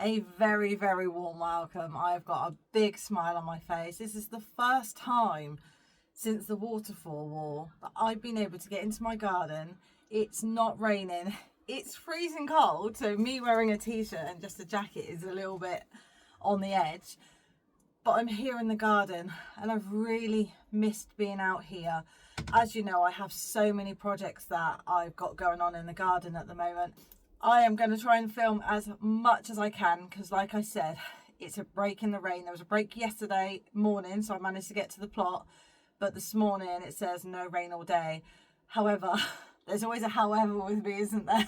A very, very warm welcome. I've got a big smile on my face. This is the first time since the waterfall war that I've been able to get into my garden. It's not raining. It's freezing cold, so me wearing a t-shirt and just a jacket is a little bit on the edge. But I'm here in the garden and I've really missed being out here. As you know, I have so many projects that I've got going on in the garden at the moment. I am going to try and film as much as I can because, like I said, it's a break in the rain. There was a break yesterday morning, so I managed to get to the plot. But this morning it says no rain all day. However, there's always a however with me, isn't there?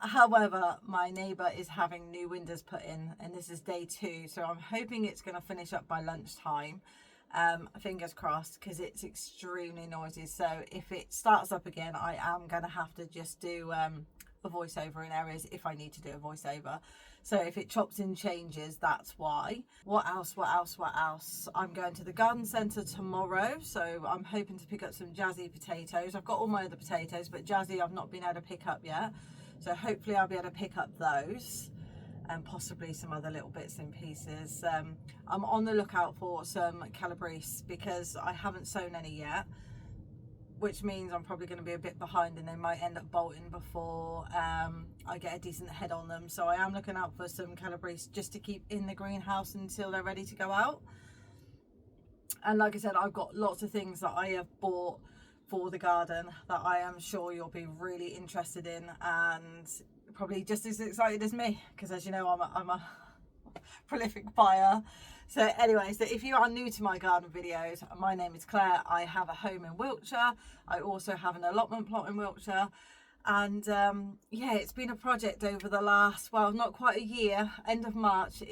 However, my neighbour is having new windows put in and this is day 2. So I'm hoping it's going to finish up by lunchtime. Fingers crossed, because it's extremely noisy. So if it starts up again, I am going to have to just do a voiceover in areas if I need to do a voiceover. So if it chops and changes, that's why. What else? I'm going to the garden centre tomorrow, so I'm hoping to pick up some jazzy potatoes. I've got all my other potatoes, but jazzy I've not been able to pick up yet, so hopefully I'll be able to pick up those and possibly some other little bits and pieces. I'm on the lookout for some calabrese because I haven't sown any yet, which means I'm probably going to be a bit behind and they might end up bolting before I get a decent head on them. So I am looking out for some calabrese just to keep in the greenhouse until they're ready to go out. And like I said, I've got lots of things that I have bought for the garden that I am sure you'll be really interested in and probably just as excited as me, because as you know, I'm a prolific buyer. So anyway, so if you are new to my garden videos, my name is Claire. I have a home in Wiltshire. I also have an allotment plot in Wiltshire. And yeah, it's been a project over the last, well, not quite a year. End of March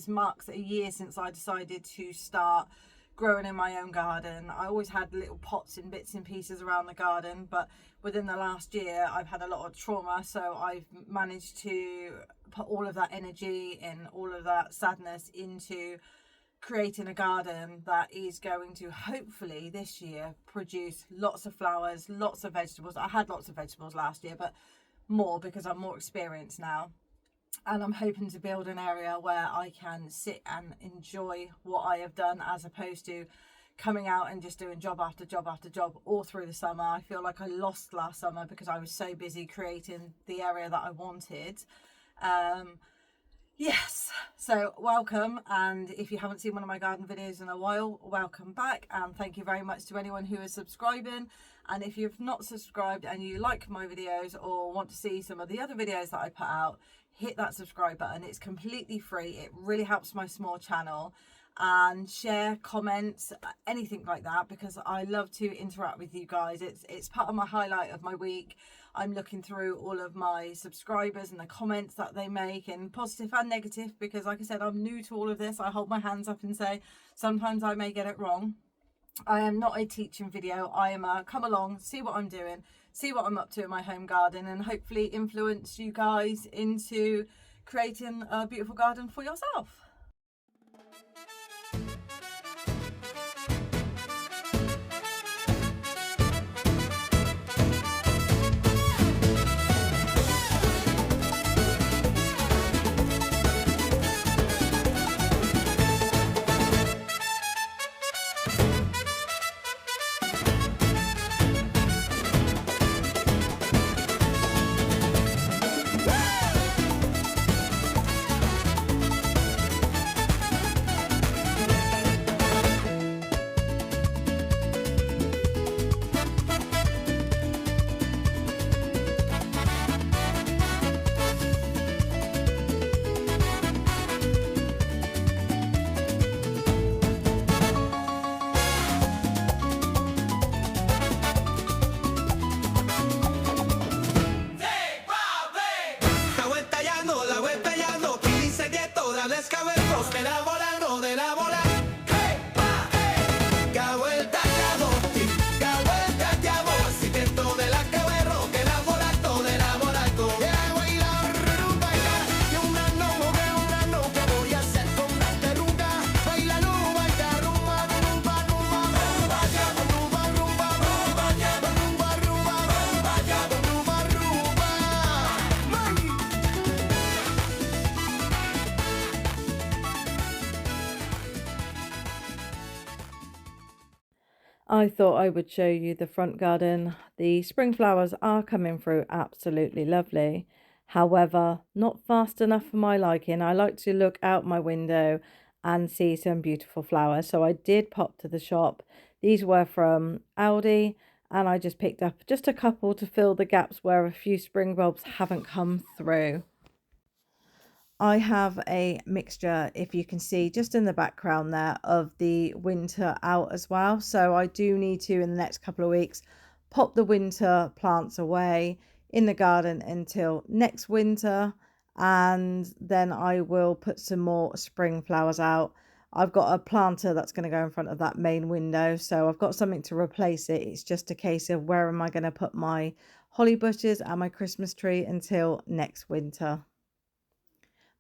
marks a year since I decided to start growing in my own garden. I always had little pots and bits and pieces around the garden, but within the last year I've had a lot of trauma, so I've managed to put all of that energy and all of that sadness into creating a garden that is going to hopefully this year produce lots of flowers, lots of vegetables. I had lots of vegetables last year, but more because I'm more experienced now. And I'm hoping to build an area where I can sit and enjoy what I have done, as opposed to coming out and just doing job after job after job all through the summer. I feel like I lost last summer because I was so busy creating the area that I wanted. Yes, so welcome, and if you haven't seen one of my garden videos in a while, welcome back, and thank you very much to anyone who is subscribing. And if you've not subscribed and you like my videos or want to see some of the other videos that I put out, hit that subscribe button. It's completely free. It really helps my small channel. And share, comment, anything like that, because I love to interact with you guys. It's part of my highlight of my week. I'm looking through all of my subscribers and the comments that they make, and positive and negative, because like I said, I'm new to all of this. I hold my hands up and say sometimes I may get it wrong. I am not a teaching video. I am a come along, see what I'm doing, see what I'm up to in my home garden, and hopefully influence you guys into creating a beautiful garden for yourself. I thought I would show you the front garden. The spring flowers are coming through absolutely lovely. However, not fast enough for my liking. I like to look out my window and see some beautiful flowers. So I did pop to the shop. These were from Aldi, and I just picked up just a couple to fill the gaps where a few spring bulbs haven't come through. I have a mixture, if you can see just in the background there, of the winter out as well. So I do need to, in the next couple of weeks, pop the winter plants away in the garden until next winter. And then I will put some more spring flowers out. I've got a planter that's going to go in front of that main window. So I've got something to replace it. It's just a case of where am I going to put my holly bushes and my Christmas tree until next winter.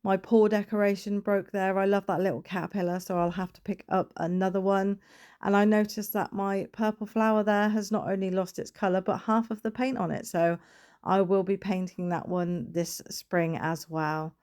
My paw decoration broke there. I love that little caterpillar, so I'll have to pick up another one. And I noticed that my purple flower there has not only lost its colour, but half of the paint on it. So I will be painting that one this spring as well.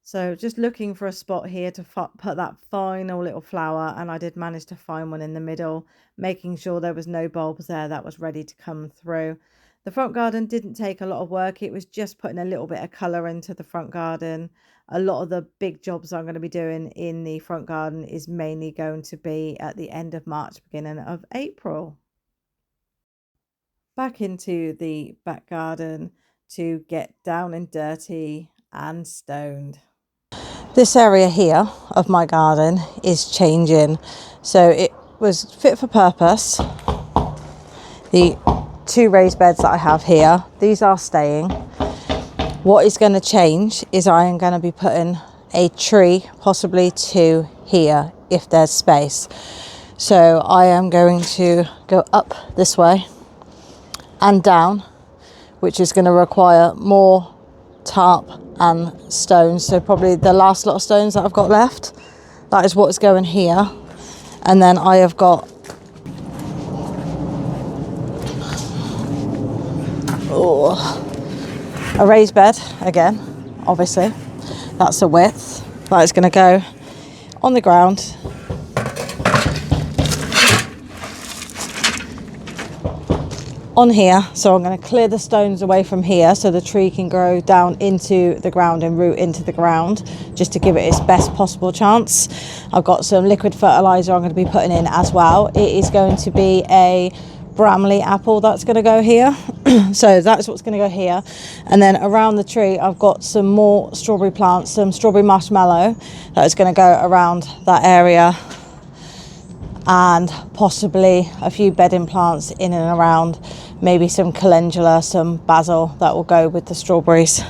So just looking for a spot here to put that final little flower, and I did manage to find one in the middle, making sure there was no bulbs there that was ready to come through. The front garden didn't take a lot of work. It was just putting a little bit of colour into the front garden. A lot of the big jobs I'm going to be doing in the front garden is mainly going to be at the end of March, beginning of April. Back into the back garden to get down and dirty and stoned. This area here of my garden is changing. So it was fit for purpose. The 2 raised beds that I have here, these are staying. What is going to change is I am going to be putting a tree, possibly 2 here if there's space. So I am going to go up this way and down, which is going to require more tarp and stones. So probably the last lot of stones that I've got left, that is what's going here. And then I have got a raised bed again, obviously. That's the width. That is going to go on the ground. On here, so I'm going to clear the stones away from here so the tree can grow down into the ground and root into the ground, just to give it its best possible chance. I've got some liquid fertilizer I'm going to be putting in as well. It is going to be a Bramley apple that's going to go here. So that's what's going to go here. And then around the tree I've got some more strawberry plants, some strawberry marshmallow that is going to go around that area, and possibly a few bedding plants in and around, maybe some calendula, some basil that will go with the strawberries.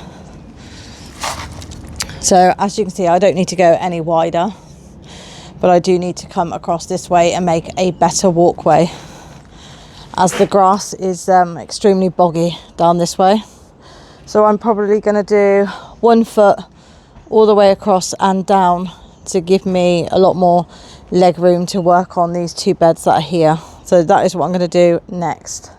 So as you can see, I don't need to go any wider, but I do need to come across this way and make a better walkway, as the grass is extremely boggy down this way. So I'm probably going to do 1 foot all the way across and down to give me a lot more leg room to work on these 2 beds that are here. So that is what I'm going to do next.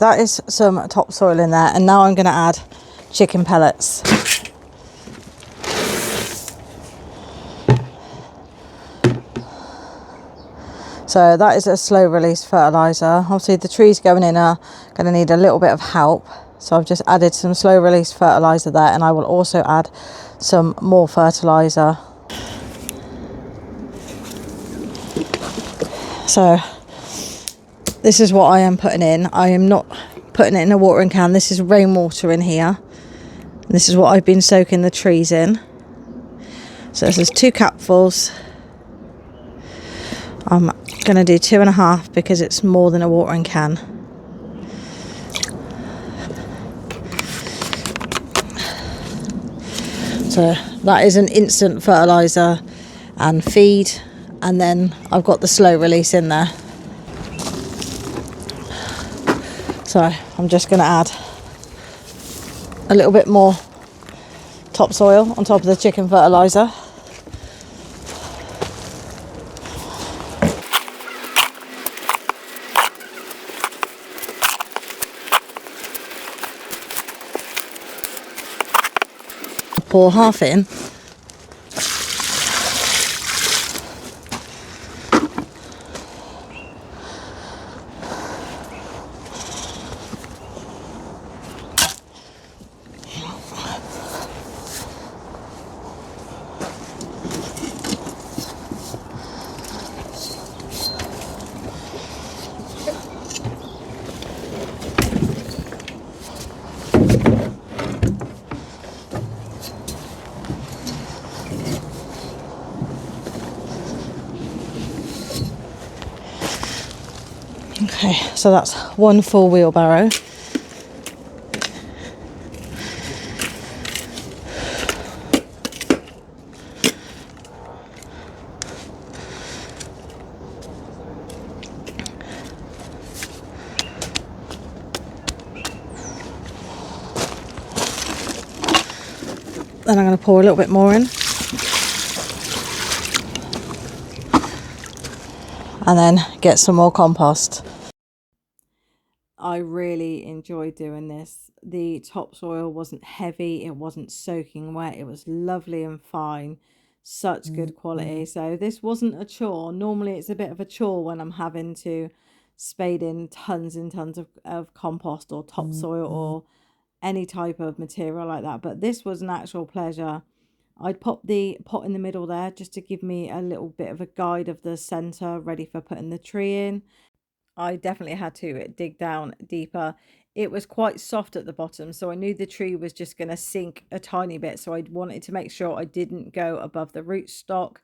that is some topsoil in there, and now I'm going to add chicken pellets. So that is a slow release fertiliser. Obviously the trees going in are going to need a little bit of help, so I've just added some slow release fertiliser there, and I will also add some more fertiliser. So this is what I am putting in. I am not putting it in a watering can. This is rainwater in here. This is what I've been soaking the trees in. So this is 2 cupfuls. I'm going to do 2.5 because it's more than a watering can. So that is an instant fertiliser and feed, and then I've got the slow release in there. So I'm just going to add a little bit more topsoil on top of the chicken fertiliser. Pour half in. Okay, so that's 1 full wheelbarrow. Then I'm going to pour a little bit more in. And then get some more compost. I really enjoyed doing this. The topsoil wasn't heavy, it wasn't soaking wet, it was lovely and fine, such good quality. So this wasn't a chore. Normally it's a bit of a chore when I'm having to spade in tons and tons of compost or topsoil or any type of material like that, but this was an actual pleasure. I'd pop the pot in the middle there just to give me a little bit of a guide of the centre ready for putting the tree in. I definitely had to dig down deeper. It was quite soft at the bottom, so I knew the tree was just going to sink a tiny bit. So I wanted to make sure I didn't go above the rootstock,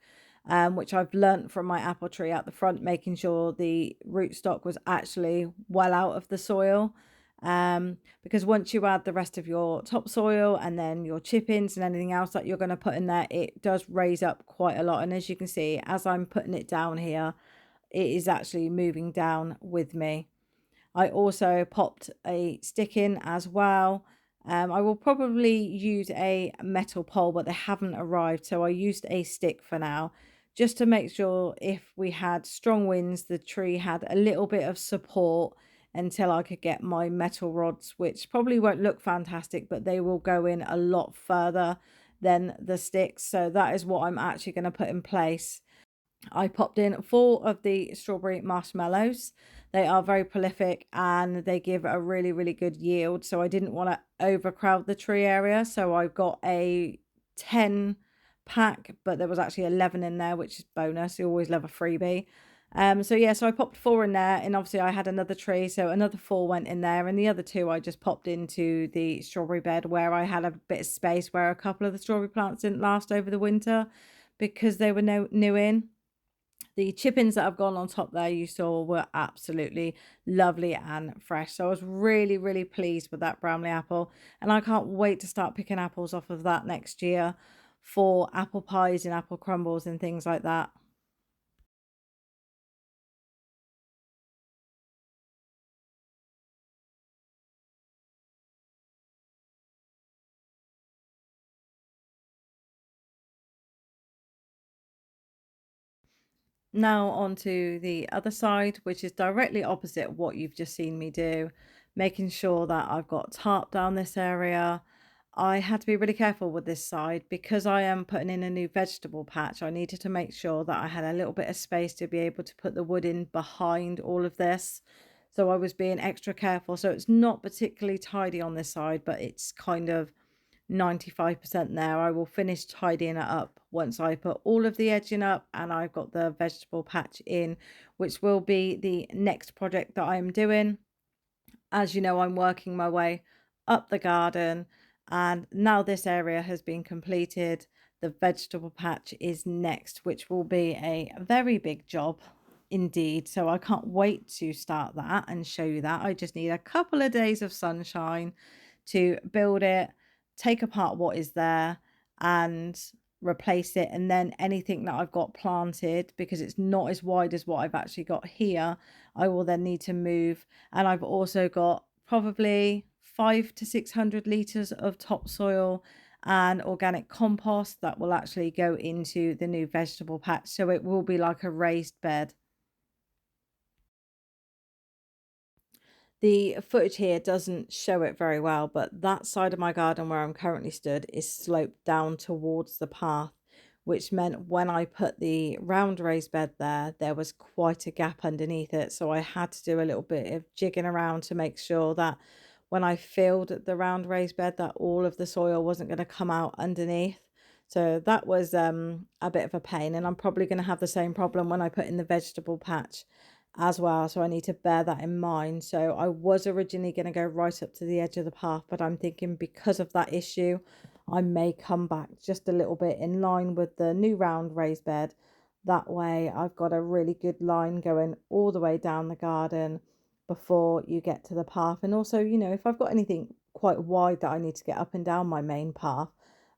which I've learnt from my apple tree at the front, making sure the rootstock was actually well out of the soil. Because once you add the rest of your topsoil and then your chip-ins and anything else that you're going to put in there, it does raise up quite a lot. And as you can see, as I'm putting it down here, it is actually moving down with me. I also popped a stick in as well. I will probably use a metal pole, but they haven't arrived, so I used a stick for now, just to make sure if we had strong winds, the tree had a little bit of support until I could get my metal rods, which probably won't look fantastic, but they will go in a lot further than the sticks. So that is what I'm actually going to put in place. I popped in 4 of the strawberry marshmallows. They are very prolific and they give a really, really good yield. So I didn't want to overcrowd the tree area. So I've got a 10 pack, but there was actually 11 in there, which is bonus. You always love a freebie. So I popped 4 in there, and obviously I had another tree, so another 4 went in there, and the other 2 I just popped into the strawberry bed where I had a bit of space where a couple of the strawberry plants didn't last over the winter because they were new in. The chip-ins that have gone on top there you saw were absolutely lovely and fresh. So I was really, really pleased with that Bramley apple. And I can't wait to start picking apples off of that next year for apple pies and apple crumbles and things like that. Now onto the other side, which is directly opposite what you've just seen me do. making sure that I've got tarp down this area. I had to be really careful with this side because I am putting in a new vegetable patch. I needed to make sure that I had a little bit of space to be able to put the wood in behind all of this. So I was being extra careful. So it's not particularly tidy on this side, but it's kind of 95% there. I will finish tidying it up once I put all of the edging up and I've got the vegetable patch in, which will be the next project that I'm doing. As you know, I'm working my way up the garden, and now this area has been completed, the vegetable patch is next, which will be a very big job indeed. So I can't wait to start that and show you that. I just need a couple of days of sunshine to build it, take apart what is there and replace it, and then anything that I've got planted, because it's not as wide as what I've actually got here, I will then need to move. And I've also got probably 500 to 600 litres of topsoil and organic compost that will actually go into the new vegetable patch. So it will be like a raised bed. The footage here doesn't show it very well, but that side of my garden where I'm currently stood is sloped down towards the path, which meant when I put the round raised bed there, there was quite a gap underneath it. So I had to do a little bit of jigging around to make sure that when I filled the round raised bed, that all of the soil wasn't going to come out underneath. So that was a bit of a pain, and I'm probably going to have the same problem when I put in the vegetable patch as well, so I need to bear that in mind. So I was originally going to go right up to the edge of the path, but I'm thinking because of that issue I may come back just a little bit in line with the new round raised bed. That way I've got a really good line going all the way down the garden before you get to the path. And also, you know, if I've got anything quite wide that I need to get up and down my main path,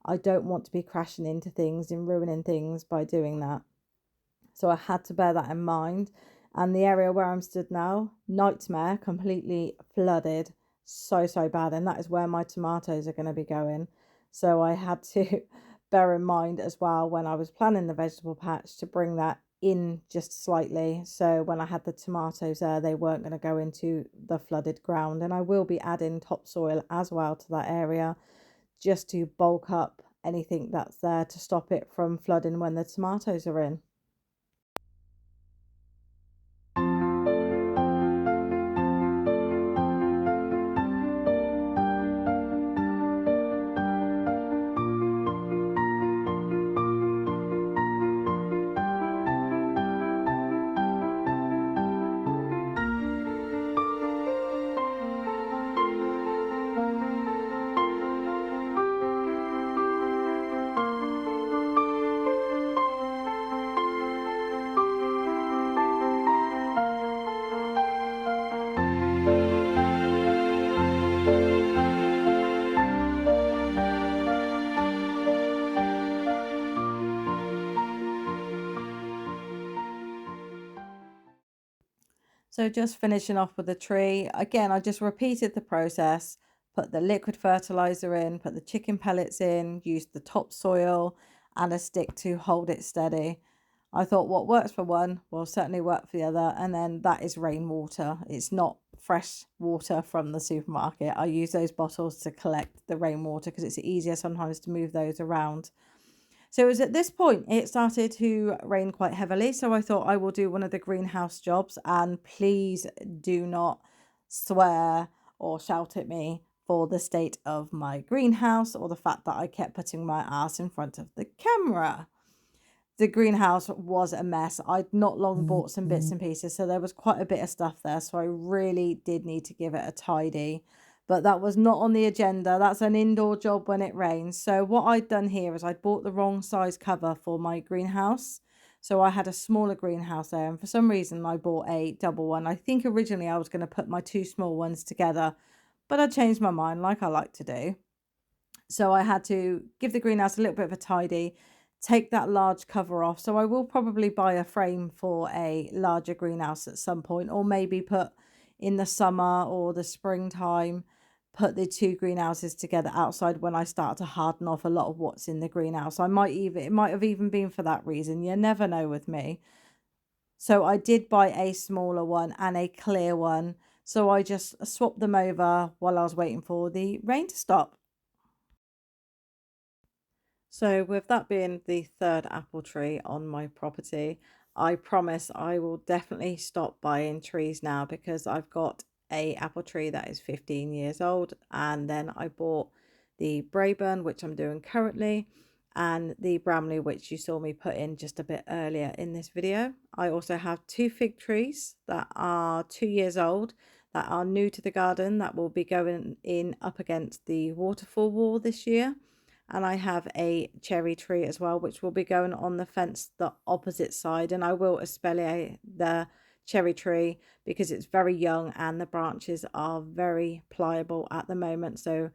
I don't want to be crashing into things and ruining things by doing that. So I had to bear that in mind. And the area where I'm stood now, nightmare, completely flooded, so bad. And that is where my tomatoes are going to be going. So I had to bear in mind as well when I was planning the vegetable patch to bring that in just slightly. So when I had the tomatoes there, they weren't going to go into the flooded ground. And I will be adding topsoil as well to that area just to bulk up anything that's there to stop it from flooding when the tomatoes are in. So just finishing off with the tree. Again, I just repeated the process, put the liquid fertilizer in, put the chicken pellets in, used the topsoil and a stick to hold it steady. I thought what works for one will certainly work for the other. And then that is rainwater. It's not fresh water from the supermarket. I use those bottles to collect the rainwater because it's easier sometimes to move those around. So it was at this point it started to rain quite heavily. So I thought I will do one of the greenhouse jobs, and please do not swear or shout at me for the state of my greenhouse or the fact that I kept putting my ass in front of the camera. The greenhouse was a mess. I'd not long bought some bits and pieces, so there was quite a bit of stuff there. So I really did need to give it a tidy. But that was not on the agenda. That's an indoor job when it rains. So what I'd done here is I'd bought the wrong size cover for my greenhouse. So I had a smaller greenhouse there, and for some reason I bought a double one. I think originally I was going to put my two small ones together, but I changed my mind like I like to do. So I had to give the greenhouse a little bit of a tidy, take that large cover off. So I will probably buy a frame for a larger greenhouse at some point, or maybe put in the summer or the springtime, put the two greenhouses together outside when I start to harden off a lot of what's in the greenhouse. It might have even been for that reason. You never know with me. So I did buy a smaller one and a clear one So I just swapped them over while I was waiting for the rain to stop. So with that being the third apple tree on my property, I promise I will definitely stop buying trees now, because I've got a apple tree that is 15 years old, and then I bought the Braeburn, which I'm doing currently, and the Bramley, which you saw me put in just a bit earlier in this video. I also have two fig trees that are 2 years old, that are new to the garden, that will be going in up against the waterfall wall this year. And I have a cherry tree as well, which will be going on the fence the opposite side, and I will espalier the cherry tree because it's very young and the branches are very pliable at the moment. So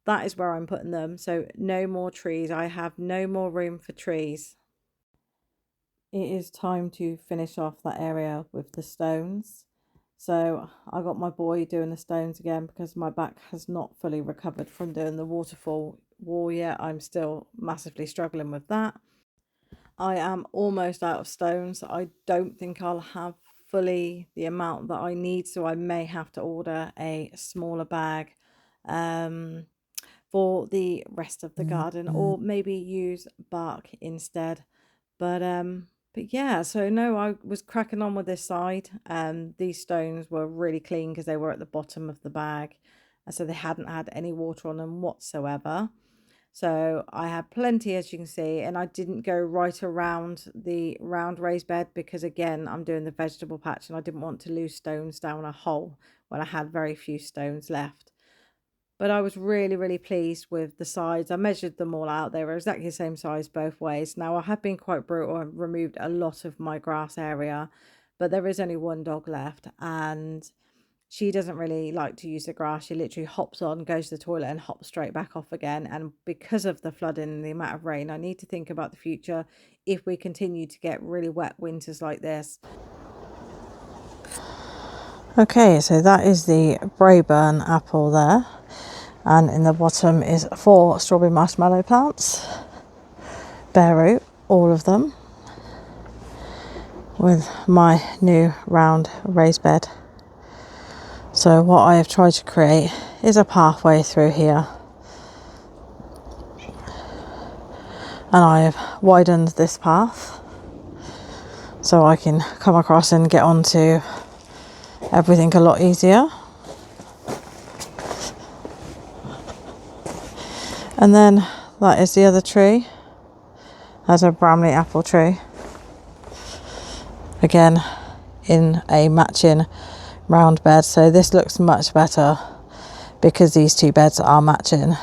that is where I'm putting them. So no more trees. I have no more room for trees. It is time to finish off that area with the stones. So I got my boy doing the stones again because my back has not fully recovered from doing the waterfall wall yet. I'm still massively struggling with that. I am almost out of stones. I don't think I'll have fully the amount that I need, so I may have to order a smaller bag for the rest of the garden, or maybe use bark instead. But yeah, so no, I was cracking on with this side. These stones were really clean because they were at the bottom of the bag, so they hadn't had any water on them whatsoever. So I had plenty, as you can see, and I didn't go right around the round raised bed because, again, I'm doing the vegetable patch and I didn't want to lose stones down a hole when I had very few stones left. But I was really, really pleased with the sides. I measured them all out. They were exactly the same size both ways. Now, I have been quite brutal and removed a lot of my grass area, but there is only one dog left, and she doesn't really like to use the grass. She literally hops on, goes to the toilet and hops straight back off again. And because of the flooding and the amount of rain, I need to think about the future if we continue to get really wet winters like this. Okay, so that is the Braeburn apple there. And in the bottom is 4 strawberry marshmallow plants, bare root, all of them, with my new round raised bed. So what I have tried to create is a pathway through here, and I have widened this path so I can come across and get onto everything a lot easier. And then that is the other tree. That's a Bramley apple tree, again in a matching round bed. So this looks much better because these two beds are matching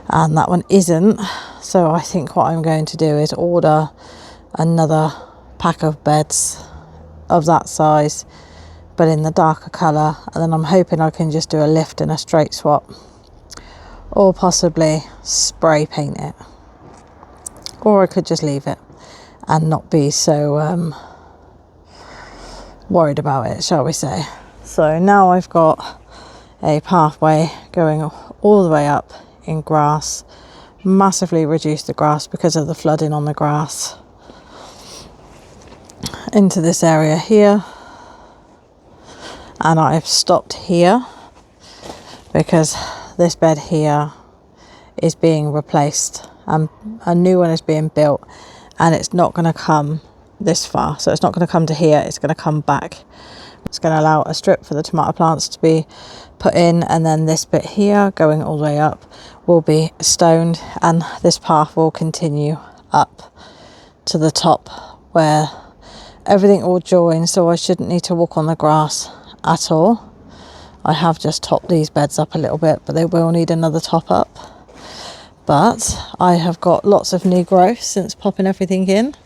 and that one isn't. So I think what I'm going to do is order another pack of beds of that size but in the darker colour, and then I'm hoping I can just do a lift and a straight swap, or possibly spray paint it, or I could just leave it and not be so worried about it, shall we say. So now I've got a pathway going all the way up in grass, massively reduced the grass because of the flooding on the grass, into this area here, and I've stopped here because this bed here is being replaced and a new one is being built, and it's not going to come this far, so it's not going to come to here, it's going to come back. It's going to allow a strip for the tomato plants to be put in, and then this bit here going all the way up will be stoned, and this path will continue up to the top where everything will join, so I shouldn't need to walk on the grass at all. I have just topped these beds up a little bit, but they will need another top up. But I have got lots of new growth since popping everything in.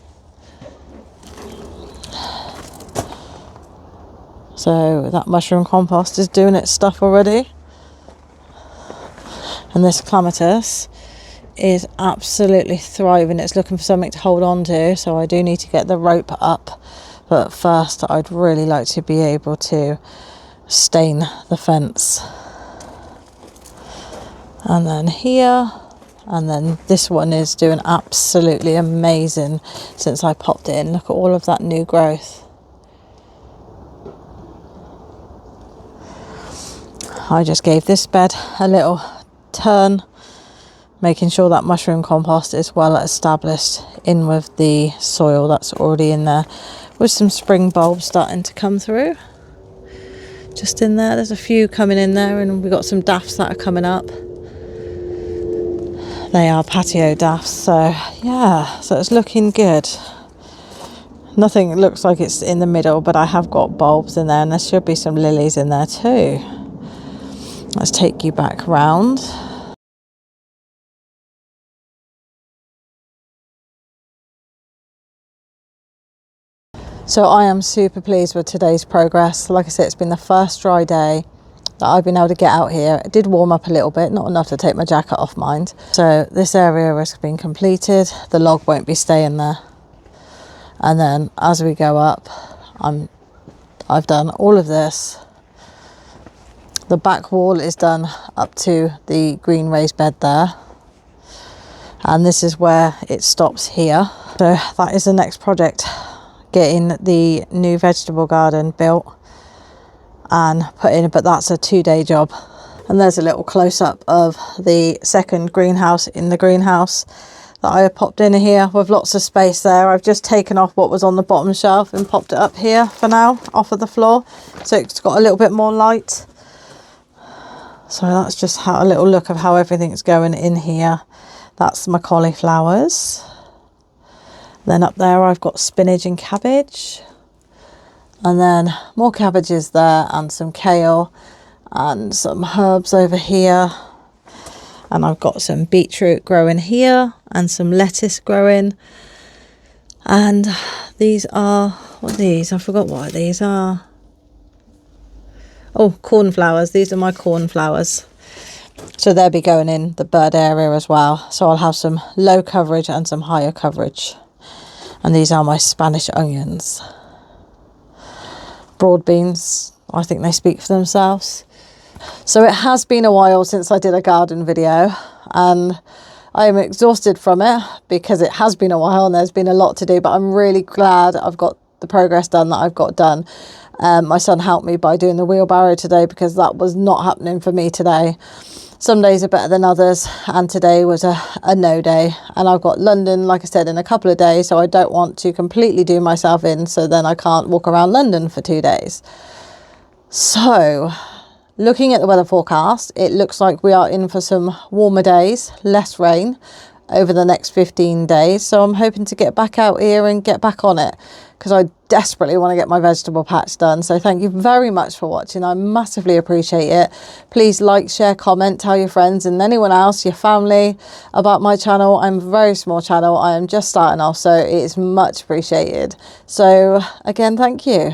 So that mushroom compost is doing its stuff already. And this clematis is absolutely thriving. It's looking for something to hold on to, so I do need to get the rope up. But first I'd really like to be able to stain the fence. And then here, and then this one is doing absolutely amazing since I popped it in. Look at all of that new growth. I just gave this bed a little turn, making sure that mushroom compost is well established in with the soil that's already in there, with some spring bulbs starting to come through. Just in there, there's a few coming in there, and we've got some dafts that are coming up. They are patio dafts, so yeah, so it's looking good. Nothing looks like it's in the middle, but I have got bulbs in there, and there should be some lilies in there too. Let's take you back round. So I am super pleased with today's progress. Like I said, it's been the first dry day that I've been able to get out here. It did warm up a little bit, not enough to take my jacket off, mind. So this area has been completed. The log won't be staying there. And then as we go up, I've done all of this. The back wall is done up to the green raised bed there. And this is where it stops here. So that is the next project, getting the new vegetable garden built and put in, but that's a 2-day job. And there's a little close-up of the second greenhouse in the greenhouse that I popped in here with lots of space there. I've just taken off what was on the bottom shelf and popped it up here for now, off of the floor, so it's got a little bit more light. So that's just a little look of how everything's going in here. That's my cauliflowers. Then up there I've got spinach and cabbage, and then more cabbages there, and some kale and some herbs over here. And I've got some beetroot growing here and some lettuce growing. And these are, what are these? I forgot what these are. Oh, cornflowers. These are my cornflowers. So they'll be going in the bird area as well. So I'll have some low coverage and some higher coverage. And these are my Spanish onions. Broad beans, I think they speak for themselves. So it has been a while since I did a garden video, and I am exhausted from it because it has been a while and there's been a lot to do, but I'm really glad I've got the progress done that I've got done. My son helped me by doing the wheelbarrow today, because that was not happening for me today. Some days are better than others, and today was a no day. And I've got London, like I said, in a couple of days, so I don't want to completely do myself in, so then I can't walk around London for 2 days. So looking at the weather forecast, it looks like we are in for some warmer days, less rain over the next 15 days. So I'm hoping to get back out here and get back on it, because I desperately want to get my vegetable patch done. So thank you very much for watching. I massively appreciate it. Please like, share, comment, tell your friends and anyone else, your family, about my channel. I'm a very small channel. I am just starting off, so it is much appreciated. So again, thank you.